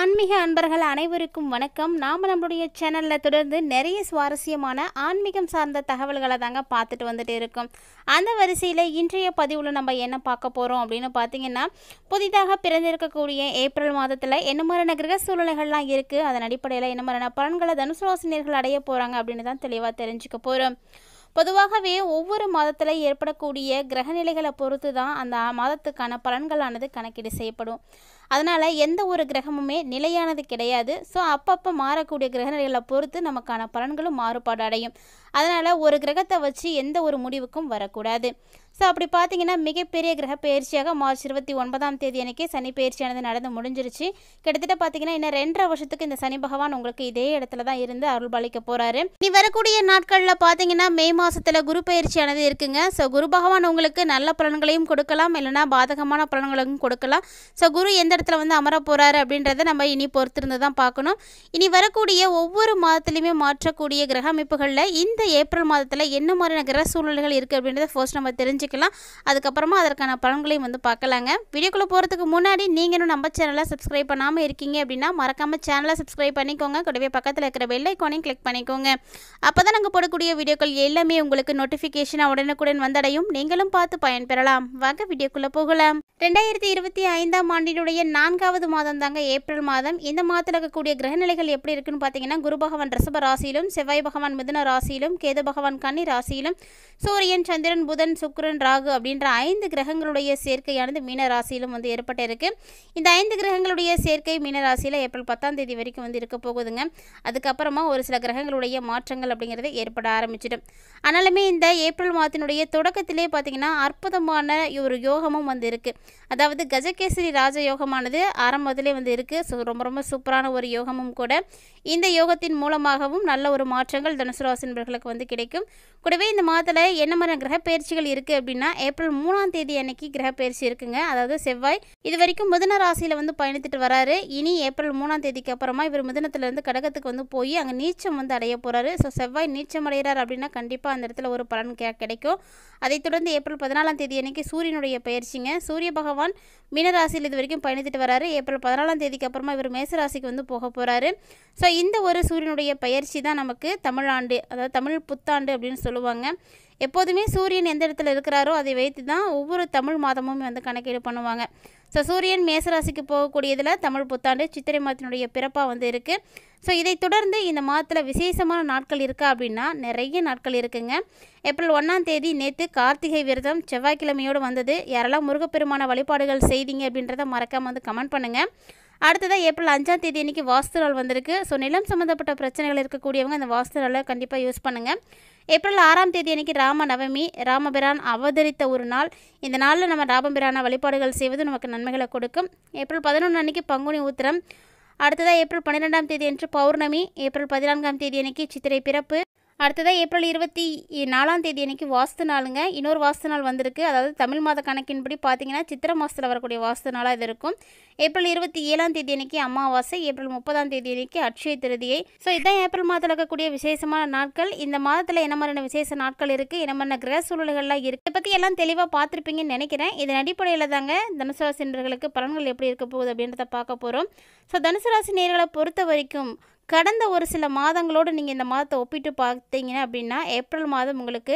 ஆன்மீக அன்பர்கள் அனைவருக்கும் வணக்கம். நாம் நம்மளுடைய சேனலில் தொடர்ந்து நிறைய சுவாரஸ்யமான ஆன்மீகம் சார்ந்த தகவல்களை தாங்க பார்த்துட்டு வந்துட்டு இருக்கோம். அந்த வரிசையில் இன்றைய பதிவில் நம்ம என்ன பார்க்க போகிறோம் அப்படின்னு பார்த்தீங்கன்னா, புதிதாக பிறந்திருக்கக்கூடிய ஏப்ரல் மாதத்தில் என்ன மாதிரியான கிரக சூழ்நிலைகள்லாம் இருக்குது, அதன் அடிப்படையில் என்ன மாதிரியான பலன்களை தனுசு ராசினியர்கள் அடைய போகிறாங்க அப்படின்னு தான் தெளிவாக தெரிஞ்சுக்க போகிறோம். பொதுவாகவே ஒவ்வொரு மாதத்தில் ஏற்படக்கூடிய கிரகநிலைகளை பொறுத்து தான் அந்த மாதத்துக்கான பலன்களானது கணக்கீடு செய்யப்படும். அதனால் எந்த ஒரு கிரகமுமே நிலையானது கிடையாது. ஸோ அப்பப்போ மாறக்கூடிய கிரகநிலைகளை பொறுத்து நமக்கான பலன்களும் மாறுபாடு அடையும். அதனால் ஒரு கிரகத்தை வச்சு எந்த ஒரு முடிவுக்கும் வரக்கூடாது. ஸோ அப்படி பார்த்தீங்கன்னா, மிகப்பெரிய கிரக பயிற்சியாக மார்ச் 29ஆம் தேதி அன்றைக்கி சனி பயிற்சியானது நடந்து முடிஞ்சிருச்சு. கிட்டத்தட்ட பார்த்தீங்கன்னா இன்னும் 2.5 வருஷத்துக்கு இந்த சனி பகவான் உங்களுக்கு இதே இடத்துல தான் இருந்து அருள் பாலிக்க போகிறாரு. இனி வரக்கூடிய நாட்களில் பார்த்தீங்கன்னா மே மாதத்தில் குரு பயிற்சியானது இருக்குங்க. ஸோ குரு பகவான் உங்களுக்கு நல்ல பலன்களையும் கொடுக்கலாம், இல்லைனா பாதகமான பலன்களையும் கொடுக்கலாம். ஸோ குரு எந்த இடத்துல வந்து அமர போகிறாரு அப்படின்றத நம்ம இனி பொறுத்திருந்து தான் பார்க்கணும். இனி வரக்கூடிய ஒவ்வொரு மாதத்துலையுமே மாற்றக்கூடிய கிரக அமைப்புகளில் இந்த ஏப்ரல் மாதத்தில் என்ன மாதிரியான கிரக சூழ்நிலைகள் இருக்குது அப்படின்றத ஃபர்ஸ்ட் நம்ம தெரிஞ்சுக்கலாம். அதுக்கப்புறமா அதற்கான பலன்களையும் வந்து பார்க்கலாங்க. வீடியோக்குள்ளே போகிறதுக்கு முன்னாடி நீங்கள் இன்னும் நம்ம சேனலை சப்ஸ்கிரைப் பண்ணாமல் இருக்கீங்க அப்படின்னா மறக்காமல் சேனலை சப்ஸ்கிரைப் பண்ணிக்கோங்க. கூடவே பக்கத்தில் இருக்கிற பெல் ஐக்கானையும் கிளிக் பண்ணிக்கோங்க. அப்போ தான் நாங்கள் போடக்கூடிய வீடியோக்கள் எல்லாமே உங்களுக்கு நோட்டிஃபிகேஷனாக உடனுக்குடன் வந்தடையும். நீங்களும் பார்த்து பயன்பெறலாம். வாங்க வீடியோக்குள்ளே போகலாம். 2025ஆம் ஆண்டினுடைய 4வது மாதம் தாங்க ஏப்ரல் மாதம். இந்த மாதத்தில் இருக்கக்கூடிய கிரகநிலைகள் எப்படி இருக்குன்னு பார்த்தீங்கன்னா, குரு பகவான் ரிஷப ராசியிலும், செவ்வாய் பகவான் மிதுன ராசியிலும், கேது பகவான் கன்னி ராசியிலும், சூரியன் சந்திரன் புதன் சுக்கிரன் ராகு அப்படின்ற 5 கிரகங்களுடைய சேர்க்கையானது மீன ராசியிலும் வந்து ஏற்பட்டு இருக்கு. இந்த 5 கிரகங்களுடைய சேர்க்கை மீன ராசியில் ஏப்ரல் 10ஆம் தேதி வரைக்கும் வந்து இருக்க போகுதுங்க. அதுக்கப்புறமா ஒரு சில கிரகங்களுடைய மாற்றங்கள் அப்படிங்கிறது ஏற்பட ஆரம்பிச்சிடும். ஆனாலுமே இந்த ஏப்ரல் மாதத்தினுடைய தொடக்கத்திலே பார்த்தீங்கன்னா அற்புதமான ஒரு யோகமும் வந்து இருக்குது. அதாவது கஜகேசரி ராஜ யோகமானது ஆரம்பத்திலே வந்து இருக்குது. ஸோ ரொம்ப ரொம்ப சூப்பரான ஒரு யோகமும் கூட. இந்த யோகத்தின் மூலமாகவும் நல்ல ஒரு மாற்றங்கள் தனுசு ராசி நபர்களுக்கு வந்து கிடைக்கும். கூடவே இந்த மாதத்தில் என்ன மாதிரி கிரக பயிற்சிகள் இருக்குது அப்படின்னா, ஏப்ரல் 3ஆம் தேதி அன்னைக்கு கிரக பயிற்சி இருக்குங்க. அதாவது செவ்வாய் இது வரைக்கும் மிதுன ராசியில் வந்து பயணித்துட்டு வராரு. இனி ஏப்ரல் 3ஆம் தேதிக்கு அப்புறமா இவர் மிதுனத்திலேருந்து கடகத்துக்கு வந்து போய் அங்கே நீச்சம் வந்து அடைய போகிறாரு. ஸோ செவ்வாய் நீச்சம் அடைகிறார் அப்படின்னா கண்டிப்பாக அந்த இடத்துல ஒரு பலன் கிடைக்கும். அதைத் தொடர்ந்து ஏப்ரல் 14ஆம் தேதி அன்னைக்கு சூரியனுடைய பயிற்சிங்க. சூரிய பகவான் மீனராசியில் இது வரைக்கும் பயணித்துட்டு வராரு. ஏப்ரல் 14ஆம் தேதிக்கு அப்புறமா இவர் மேசராசிக்கு வந்து போக போகிறாரு. ஸோ இந்த ஒரு சூரியனுடைய பயிற்சி தான் நமக்கு தமிழாண்டு, அதாவது தமிழ் புத்தாண்டு அப்படின்னு சொல்லுவாங்க. எப்போதுமே சூரியன் எந்த இடத்துல இருக்கிறாரோ அதை வைத்து தான் ஒவ்வொரு தமிழ் மாதமும் வந்து கணக்கீடு பண்ணுவாங்க. ஸோ சூரியன் மேசராசிக்கு போகக்கூடியதில் தமிழ் புத்தாண்டு சித்திரை மாதத்தினுடைய பிறப்பாக வந்து இருக்குது. ஸோ இதை தொடர்ந்து இந்த மாதத்தில் விசேஷமான நாட்கள் இருக்கா அப்படின்னா நிறைய நாட்கள் இருக்குங்க. ஏப்ரல் 1ஆம் தேதி நேற்று கார்த்திகை விரதம் செவ்வாய்க்கிழமையோடு வந்தது. யாரெல்லாம் முருகப்பெருமான வழிபாடுகள் செய்தீங்க அப்படின்றத மறக்காமல் வந்து கமெண்ட் பண்ணுங்கள். அடுத்ததாக ஏப்ரல் 5ஆம் தேதி அன்றைக்கி வாஸ்து நாள் வந்திருக்கு. ஸோ நிலம் சம்மந்தப்பட்ட பிரச்சனைகள் இருக்கக்கூடியவங்க இந்த வாஸ்து நாளை கண்டிப்பாக யூஸ் பண்ணுங்கள். ஏப்ரல் 6ஆம் தேதி அன்றைக்கி ராம நவமி, ராமபிரான் அவதரித்த ஒரு நாள். இந்த நாளில் நம்ம ராமபிரான வழிபாடுகள் செய்வது நமக்கு நன்மைகளை கொடுக்கும். ஏப்ரல் 11 அன்றைக்கி பங்குனி உத்திரம். அடுத்ததாக ஏப்ரல் 12ஆம் தேதி அன்று பௌர்ணமி. ஏப்ரல் 14ஆம் தேதி அன்றைக்கி சித்திரை பிறப்பு. அடுத்ததாக ஏப்ரல் 24ஆம் தேதி அன்றைக்கி வாஸ்து நாளுங்க. இன்னொரு வாஸ்து நாள் வந்திருக்கு. அதாவது தமிழ் மாத கணக்கின்படி பார்த்தீங்கன்னா சித்திரை மாதத்தில் வரக்கூடிய வாஸ்து நாளாக இது இருக்கும். ஏப்ரல் 27ஆம் தேதி அன்றைக்கி அமாவாசை. ஏப்ரல் 30ஆம் தேதி அன்றைக்கி அட்சய திருதியை. ஸோ இதுதான் ஏப்ரல் மாதத்தில் இருக்கக்கூடிய விசேஷமான நாட்கள். இந்த மாதத்தில் என்ன மாதிரியான விசேஷ நாட்கள் இருக்குது, என்ன மாதிரியான கிரக சூழ்நிலைகள்லாம் இருக்குது, இதை பற்றி எல்லாம் தெளிவாக பார்த்துருப்பீங்கன்னு நினைக்கிறேன். இதன் அடிப்படையில் தாங்க தனுசு ராசி நேயர்களுக்கு பலன்கள் எப்படி இருக்க போகுது அப்படின்றத பார்க்க போகிறோம். ஸோ தனுசு ராசி நேயர்களை பொறுத்த வரைக்கும் கடந்த ஒரு சில மாதங்களோடு நீங்கள் இந்த மாதத்தை ஒப்பிட்டு பார்த்தீங்க அப்படின்னா ஏப்ரல் மாதம் உங்களுக்கு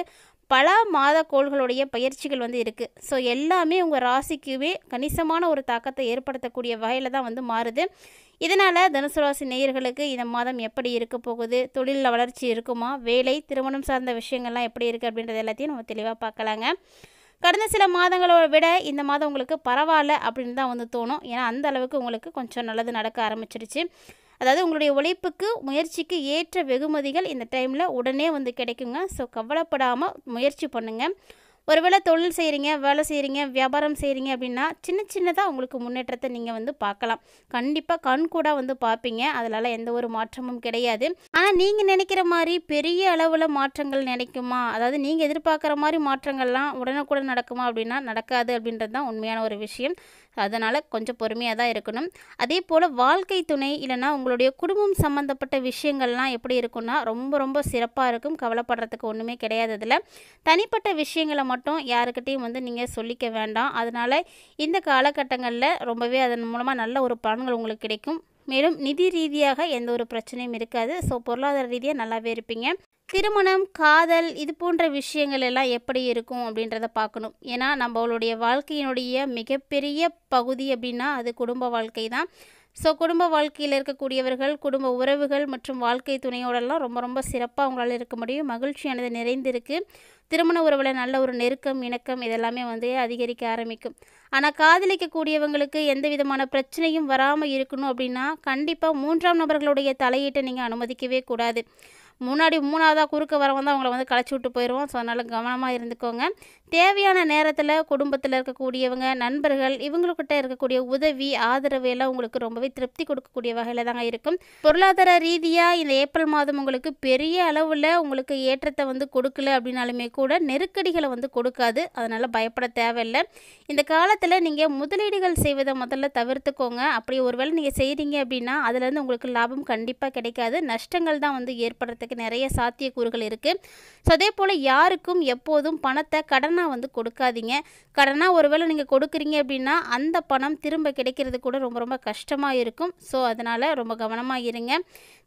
பல மாத கோள்களுடைய பயிற்சிகள் வந்து இருக்குது. ஸோ எல்லாமே உங்கள் ராசிக்குவே கணிசமான ஒரு தாக்கத்தை ஏற்படுத்தக்கூடிய வகையில் தான் வந்து மாறுது. இதனால் தனுசு ராசி நேயர்களுக்கு இந்த மாதம் எப்படி இருக்க போகுது, தொழிலில் வளர்ச்சி இருக்குமா, வேலை திருமணம் சார்ந்த விஷயங்கள்லாம் எப்படி இருக்குது அப்படின்றது எல்லாத்தையும் நம்ம தெளிவாக பார்க்கலாங்க. கடந்த சில மாதங்களோட விட இந்த மாதம் உங்களுக்கு பரவாயில்ல அப்படின்னு தான் வந்து தோணும். ஏன்னா அந்த அளவுக்கு உங்களுக்கு கொஞ்சம் நல்லது நடக்க ஆரம்பிச்சிருச்சு. அதாவது உங்களுடைய உழைப்புக்கு முயற்சிக்கு ஏற்ற வெகுமதிகள் இந்த டைமில் உடனே வந்து கிடைக்குங்க. ஸோ கவலைப்படாமல் முயற்சி பண்ணுங்கள். ஒருவேளை தொழில் செய்கிறீங்க, வேலை செய்கிறீங்க, வியாபாரம் செய்கிறீங்க அப்படின்னா சின்னதாக உங்களுக்கு முன்னேற்றத்தை நீங்கள் வந்து பார்க்கலாம். கண்டிப்பாக கண் கூட வந்து பார்ப்பீங்க. அதனால எந்த ஒரு மாற்றமும் கிடையாது. ஆனால் நீங்கள் நினைக்கிற மாதிரி பெரிய அளவில் மாற்றங்கள் நினைக்குமா, அதாவது நீங்கள் எதிர்பார்க்குற மாதிரி மாற்றங்கள்லாம் உடனுக்குடன் நடக்குமா அப்படின்னா நடக்காது அப்படின்றது தான் உண்மையான ஒரு விஷயம். அதனால் கொஞ்சம் பொறுமையாக தான் இருக்கணும். அதே போல் வாழ்க்கை துணை இல்லைனா உங்களுடைய குடும்பம் சம்மந்தப்பட்ட விஷயங்கள்லாம் எப்படி இருக்குன்னா ரொம்ப ரொம்ப சிறப்பாக இருக்கும். கவலைப்படுறதுக்கு ஒன்றுமே கிடையாது. இதில் தனிப்பட்ட விஷயங்களை மட்டும் யாருக்கிட்டையும் வந்து நீங்கள் சொல்லிக்க வேண்டாம். அதனால் இந்த காலகட்டங்களில் ரொம்பவே அதன் மூலமாக நல்ல ஒரு பலன்கள் உங்களுக்கு கிடைக்கும். மேலும் நிதி ரீதியாக எந்த ஒரு பிரச்சனையும் இருக்காது. ஸோ பொருளாதார ரீதியாக நல்லாவே இருப்பீங்க. திருமணம், காதல் இது போன்ற விஷயங்கள் எல்லாம் எப்படி இருக்கும் அப்படின்றத பார்க்கணும். ஏன்னா நம்மளுடைய வாழ்க்கையினுடைய மிகப்பெரிய பகுதி அப்படின்னா அது குடும்ப வாழ்க்கை தான். ஸோ குடும்ப வாழ்க்கையில் இருக்கக்கூடியவர்கள், குடும்ப உறவுகள் மற்றும் வாழ்க்கை துணையோடெல்லாம் ரொம்ப ரொம்ப சிறப்பாக அவங்களால இருக்க முடியும். மகிழ்ச்சியானது நிறைந்திருக்கு. திருமண உறவில் நல்ல ஒரு நெருக்கம், இணக்கம் இதெல்லாமே வந்து அதிகரிக்க ஆரம்பிக்கும். ஆனால் காதலிக்கக்கூடியவங்களுக்கு எந்த விதமான பிரச்சனையும் வராமல் இருக்கணும் அப்படின்னா கண்டிப்பாக 3ஆம் நபர்களுடைய தலையீட்டை நீங்கள் அனுமதிக்கவே கூடாது. முன்னாடி 3ஆவதாக குறுக்க வரவங்க தான் அவங்கள வந்து களைச்சி விட்டு போயிடுவோம். ஸோ அதனால் கவனமாக இருந்துக்கோங்க. தேவையான நேரத்தில் குடும்பத்தில் இருக்கக்கூடியவங்க, நண்பர்கள் இவங்கக்கிட்ட இருக்கக்கூடிய உதவி, ஆதரவு எல்லாம் உங்களுக்கு ரொம்பவே திருப்தி கொடுக்கக்கூடிய வகையில் தாங்க இருக்கும். பொருளாதார ரீதியாக இந்த ஏப்ரல் மாதம் உங்களுக்கு பெரிய அளவில் உங்களுக்கு ஏற்றத்தை வந்து கொடுக்கல அப்படின்னாலுமே கூட நெருக்கடிகளை வந்து கொடுக்காது. அதனால் பயப்பட தேவையில்லை. இந்த காலத்தில் நீங்கள் முதலீடுகள் செய்வதை முதல்ல தவிர்த்துக்கோங்க. அப்படி ஒருவேளை நீங்கள் செய்கிறீங்க அப்படின்னா அதுலேருந்து உங்களுக்கு லாபம் கண்டிப்பாக கிடைக்காது. நஷ்டங்கள் தான் வந்து ஏற்படுறதுக்கு நிறைய சாத்தியக்கூறுகள் இருக்குது. ஸோ அதே போல் யாருக்கும் எப்போதும் பணத்தை கடனாக வந்து கொடுக்காதீங்க. கடனாக ஒருவேளை நீங்கள் கொடுக்குறீங்க அப்படின்னா அந்த பணம் திரும்ப கிடைக்கிறது கூட ரொம்ப ரொம்ப கஷ்டமாக இருக்கும். ஸோ அதனால் ரொம்ப கவனமாக இருங்க.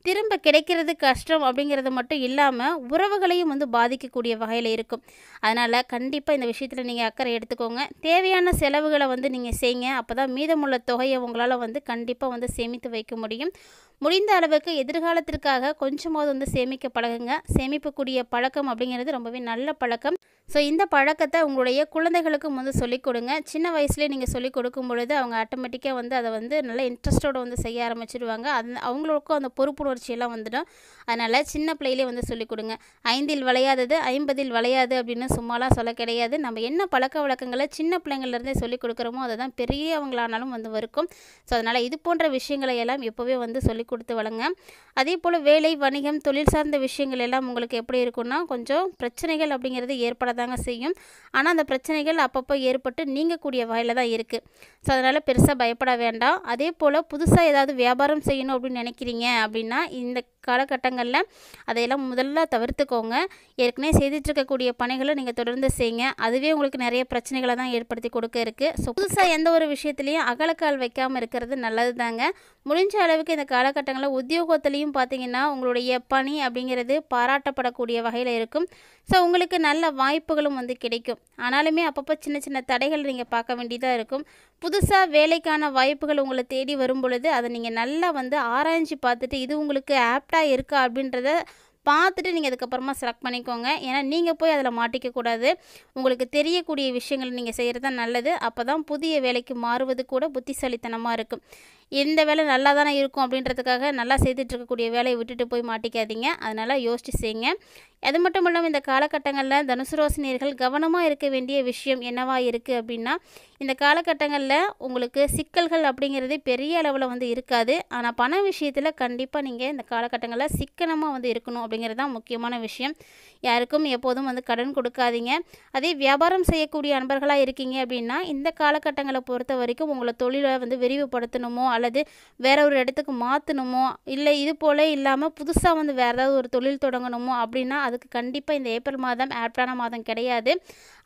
திரும்ப கிடைக்கிறது கஷ்டம் அப்படிங்கிறது மட்டும் இல்லாமல் உறவுகளையும் வந்து பாதிக்கக்கூடிய வகையில் இருக்கும். அதனால் கண்டிப்பாக இந்த விஷயத்தில் நீங்கள் அக்கறை எடுத்துக்கோங்க. தேவையான செலவுகளை வந்து நீங்கள் செய்யுங்க. அப்போ தான் மீதமுள்ள தொகையை உங்களால் வந்து கண்டிப்பாக வந்து சேமித்து வைக்க முடியும். முடிந்த அளவுக்கு எதிர்காலத்திற்காக கொஞ்சமாவது வந்து சேமிக்க பழகுங்க. சேமிப்புக்கூடிய பழக்கம் அப்படிங்கிறது ரொம்பவே நல்ல பழக்கம். ஸோ இந்த பழக்கத்தை உங்களுடைய குழந்தைகளுக்கும் வந்து சொல்லிக் கொடுங்க. சின்ன வயசுலேயே நீங்கள் சொல்லிக் கொடுக்கும் பொழுது அவங்க ஆட்டோமேட்டிக்காக வந்து அதை வந்து நல்ல இன்ட்ரெஸ்ட்டோடு வந்து செய்ய ஆரம்பிச்சிடுவாங்க. அவங்களுக்கும் அந்த பொறுப்புணர்ச்சியெல்லாம் வந்துடும். அதனால் சின்ன பிள்ளையிலே வந்து சொல்லிக் கொடுங்க. 5இல் வளையாதது 50இல் வளையாது அப்படின்னு சும்மாலாம் சொல்ல கிடையாது. நம்ம என்ன பழக்க வழக்கங்களை சின்ன பிள்ளைங்கள்லேருந்தே சொல்லிக் கொடுக்குறோமோ அதை தான் பெரியவங்களானாலும் வந்து இருக்கும். ஸோ அதனால் இது போன்ற விஷயங்களை எல்லாம் எப்போவே வந்து சொல்லிக் கொடுத்து வளங்க. அதே போல் வேலை, வணிகம், தொழில் சார்ந்த விஷயங்கள் எல்லாம் உங்களுக்கு எப்படி இருக்குன்னா கொஞ்சம் பிரச்சனைகள் அப்படிங்கிறது ஏற்படதாங்க செய்யும். ஆனால் அந்த பிரச்சனைகள் அப்பப்போ ஏற்பட்டு நீங்கக்கூடிய வகையில் தான் இருக்குது. ஸோ அதனால் பெருசாக பயப்பட வேண்டாம். அதே போல் புதுசாக ஏதாவது வியாபாரம் செய்யணும் அப்படின்னு நினைக்கிறீங்க அப்படின்னா இந்த காலகட்டங்களில் அதையெல்லாம் முதல்ல தவிர்த்துக்கோங்க. ஏற்கனவே செய்துட்ருக்கக்கூடிய பணிகளை நீங்கள் தொடர்ந்து செய்யுங்க. அதுவே உங்களுக்கு நிறைய பிரச்சனைகளை தான் ஏற்படுத்தி கொடுக்க இருக்குது. ஸோ புதுசாக எந்த ஒரு விஷயத்துலையும் அகலக்கால் வைக்காமல் இருக்கிறது நல்லது தாங்க. முடிஞ்ச அளவுக்கு இந்த காலகட்டங்களில் உத்தியோகத்துலேயும் பார்த்தீங்கன்னா உங்களுடைய பணி அப்படிங்கிறது பாராட்டப்படக்கூடிய வகையில் இருக்கும். ஸோ உங்களுக்கு நல்ல வாய்ப்புகளும் வந்து கிடைக்கும். ஆனாலுமே அப்பப்போ சின்ன சின்ன தடைகள் நீங்கள் பார்க்க வேண்டியதாக இருக்கும். புதுசாக வேலைக்கான வாய்ப்புகள் உங்களை தேடி வரும் பொழுது அதை நீங்கள் நல்லா வந்து ஆராய்ஞ்சு பார்த்துட்டு இது உங்களுக்கு ஆப்டாக இருக்கா அப்படின்றத பார்த்துட்டு நீங்கள் அதுக்கப்புறமா செலக்ட் பண்ணிக்கோங்க. ஏன்னா நீங்கள் போய் அதில் மாட்டிக்கக்கூடாது. உங்களுக்கு தெரியக்கூடிய விஷயங்கள் நீங்கள் செய்கிறது தான் நல்லது. அப்போ தான் புதிய வேலைக்கு மாறுவது கூட புத்திசாலித்தனமாக இருக்கும். இந்த வேலை நல்லா தானே இருக்கும் அப்படின்றதுக்காக நல்லா செய்துட்ருக்கக்கூடிய வேலையை விட்டுட்டு போய் மாட்டிக்காதீங்க. அதனால் யோசிச்சு செய்யுங்க. அது மட்டும் இல்லாமல் இந்த காலகட்டங்களில் தனுசு ராசி நேயர்கள் கவனமாக இருக்க வேண்டிய விஷயம் என்னவா இருக்குது அப்படின்னா இந்த காலகட்டங்களில் உங்களுக்கு சிக்கல்கள் அப்படிங்கிறது பெரிய அளவில் வந்து இருக்காது. ஆனால் பண விஷயத்தில் கண்டிப்பாக நீங்கள் இந்த காலகட்டங்களில் சிக்கனமாக வந்து இருக்கணும் அப்படிங்கிறது தான் முக்கியமான விஷயம். யாருக்கும் எப்போதும் வந்து கடன் கொடுக்காதீங்க. அதே வியாபாரம் செய்யக்கூடிய அன்பர்களாக இருக்கீங்க அப்படின்னா இந்த காலகட்டங்களை பொறுத்த வரைக்கும் உங்களை தொழிலை வந்து விரிவுபடுத்தணுமோ அல்லது வேற ஒரு இடத்துக்கு மாற்றணுமோ இல்லை இது போல் இல்லாமல் புதுசாக வந்து வேறு ஏதாவது ஒரு தொழில் தொடங்கணுமோ அப்படின்னா அதுக்கு கண்டிப்பாக இந்த ஏப்ரல் மாதம் ஆப்டான மாதம் கிடையாது.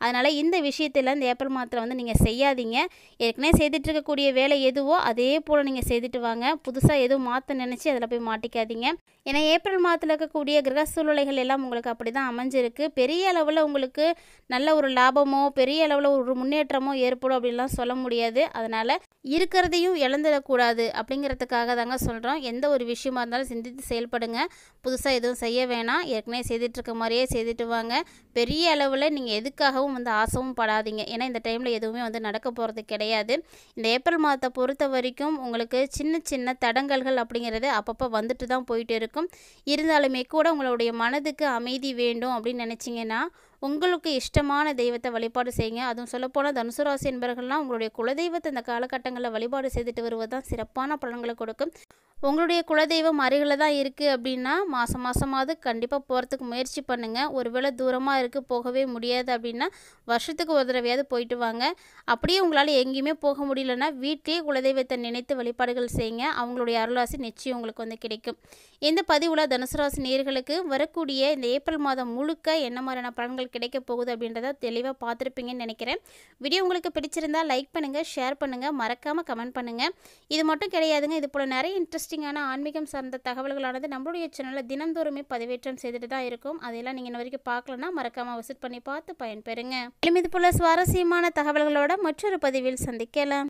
அதனால் இந்த விஷயத்தில் இந்த ஏப்ரல் மாதத்தில் வந்து நீங்கள் செய்யாதீங்க. ஏற்கனவே செய்துட்ருக்கக்கூடிய வேலை எதுவோ அதே போல் நீங்கள் செய்துட்டு வாங்க. புதுசாக எதுவும் மாற்ற நினச்சி அதில் போய் மாட்டிக்காதீங்க. ஏன்னா ஏப்ரல் மாதத்தில் இருக்கக்கூடிய கிரக சூழ்நிலைகள் எல்லாம் உங்களுக்கு அப்படி தான் அமைஞ்சிருக்கு. பெரிய அளவில் உங்களுக்கு நல்ல ஒரு லாபமோ பெரிய அளவில் ஒரு முன்னேற்றமோ ஏற்படும் அப்படின்லாம் சொல்ல முடியாது. அதனால் இருக்கிறதையும் இழந்துடக்கூடாது அப்படிங்கிறதுக்காக தாங்க சொல்கிறோம். எந்த ஒரு விஷயமா இருந்தாலும் சிந்தித்து செயல்படுங்க. புதுசாக எதுவும் செய்ய வேணாம். ஏற்கனவே செய்துட்ருக்க மாதிரியே செய்துட்டு வாங்க. பெரிய அளவில் நீங்கள் எதுக்காகவும் வந்து ஆசைவும் படாதீங்க. ஏன்னா இந்த டைமில் எதுவுமே வந்து நடக்க போகிறது கிடையாது. இந்த ஏப்ரல் மாதத்தை பொறுத்த வரைக்கும் உங்களுக்கு சின்ன சின்ன தடங்கல்கள் அப்படிங்கிறது அப்பப்போ வந்துட்டு தான் போயிட்டு இருக்கும். இருந்தாலுமே கூட உங்களுடைய மனதுக்கு அமைதி வேண்டும் அப்படின்னு நினச்சிங்கன்னா உங்களுக்கு இஷ்டமான தெய்வத்தை வழிபாடு செய்யுங்க. அதுவும் சொல்லப்போனால் தனுசு ராசி என்பவர்கள்லாம் உங்களுடைய குலதெய்வத்தை இந்த காலகட்டங்களில் வழிபாடு செய்துட்டு வருவது தான் சிறப்பான பலன்களை கொடுக்கும். உங்களுடைய குலதெய்வம் அருகில் தான் இருக்குது அப்படின்னா மாதம் மாதமாவது கண்டிப்பாக போகிறதுக்கு முயற்சி பண்ணுங்கள். ஒருவேளை தூரமாக இருக்குது போகவே முடியாது அப்படின்னா வருஷத்துக்கு ஒரு தடவையாவது போயிட்டு வாங்க. அப்படியே உங்களால் எங்கேயுமே போக முடியலன்னா வீட்டிலேயே குலதெய்வத்தை நினைத்து வழிபாடுகள் செய்யுங்க. அவங்களுடைய அருளாசி நிச்சயம் உங்களுக்கு வந்து கிடைக்கும். இந்த பதிவில் தனுசு ராசி நேயர்களுக்கு வரக்கூடிய இந்த ஏப்ரல் மாதம் முழுக்க என்ன மாதிரியான பலன்கள் கிடைக்க போகுது அப்படின்றத தெளிவாக பார்த்துருப்பீங்கன்னு நினைக்கிறேன். வீடியோ உங்களுக்கு பிடிச்சிருந்தால் லைக் பண்ணுங்கள், ஷேர் பண்ணுங்கள், மறக்காமல் கமெண்ட் பண்ணுங்கள். இது மட்டும் கிடையாதுங்க, இது போல் நிறைய இன்ட்ரெஸ்டிங்கான ஆன்மீகம் சார்ந்த தகவல்களானது நம்மளுடைய சேனலில் தினந்தோறுமே பதிவேற்றம் செய்துட்டு தான் இருக்கும். அதையெல்லாம் நீங்கள் இன்ன வரைக்கும் பார்க்கலன்னா மறக்காமல் விசிட் பண்ணி பார்த்து பயன்பெறுங்க. மேலும் இது போல் சுவாரஸ்யமான தகவல்களோட மற்றொரு பதிவில் சந்திக்கலாம்.